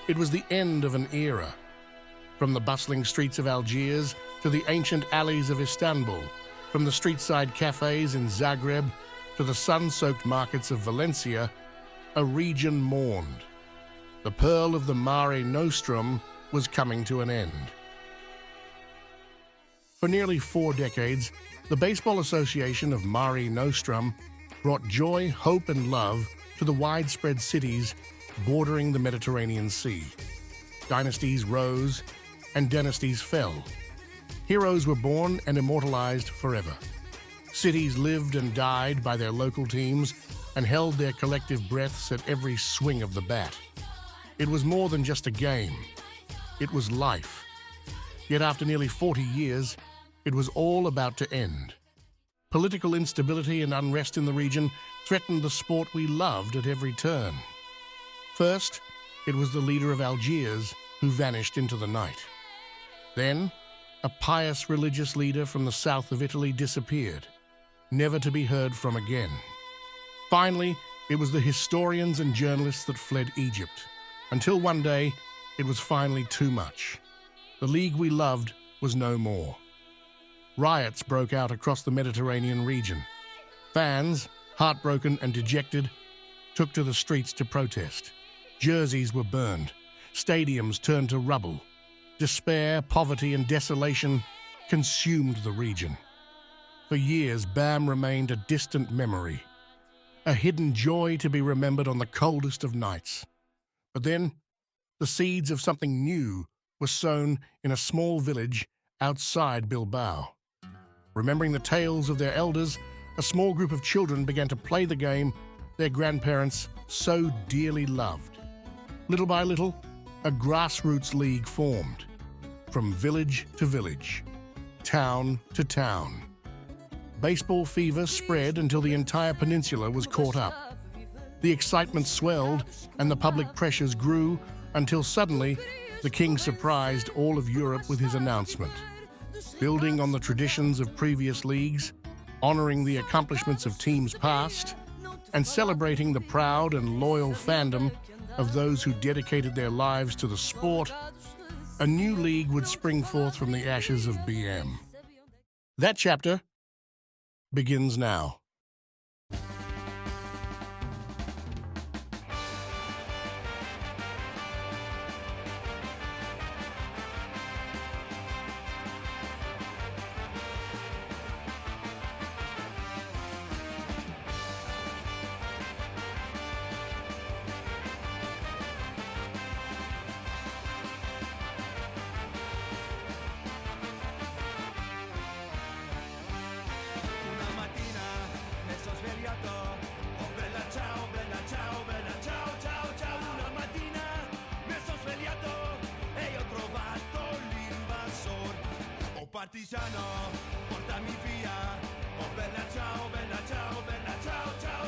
It was the end of an era. From the bustling streets of Algiers to the ancient alleys of Istanbul, from the street-side cafes in Zagreb to the sun-soaked markets of Valencia, a region mourned. The pearl of the Mare Nostrum was coming to an end. For nearly 4 decades, the Baseball Association of Mare Nostrum brought joy, hope, and love to the widespread cities bordering the Mediterranean Sea. Dynasties rose and dynasties fell. Heroes were born and immortalized forever. Cities lived and died by their local teams and held their collective breaths at every swing of the bat. It was more than just a game. It was life. Yet after nearly 40 years, it was all about to end. Political instability and unrest in the region threatened the sport we loved at every turn. First, it was the leader of Algiers who vanished into the night. Then, a pious religious leader from the south of Italy disappeared, never to be heard from again. Finally, it was the historians and journalists that fled Egypt, until one day, it was finally too much. The league we loved was no more. Riots broke out across the Mediterranean region. Fans, heartbroken and dejected, took to the streets to protest. Jerseys were burned. Stadiums turned to rubble. Despair, poverty, and desolation consumed the region. For years, BAM remained a distant memory, a hidden joy to be remembered on the coldest of nights. But then, the seeds of something new were sown in a small village outside Bilbao. Remembering the tales of their elders, a small group of children began to play the game their grandparents so dearly loved. Little by little, a grassroots league formed. From village to village, town to town. Baseball fever spread until the entire peninsula was caught up. The excitement swelled and the public pressures grew until suddenly the king surprised all of Europe with his announcement. Building on the traditions of previous leagues, honoring the accomplishments of teams past, and celebrating the proud and loyal fandom of those who dedicated their lives to the sport, a new league would spring forth from the ashes of BM. That chapter begins now. Partigiano, portami via. Oh bella ciao, ciao, ciao.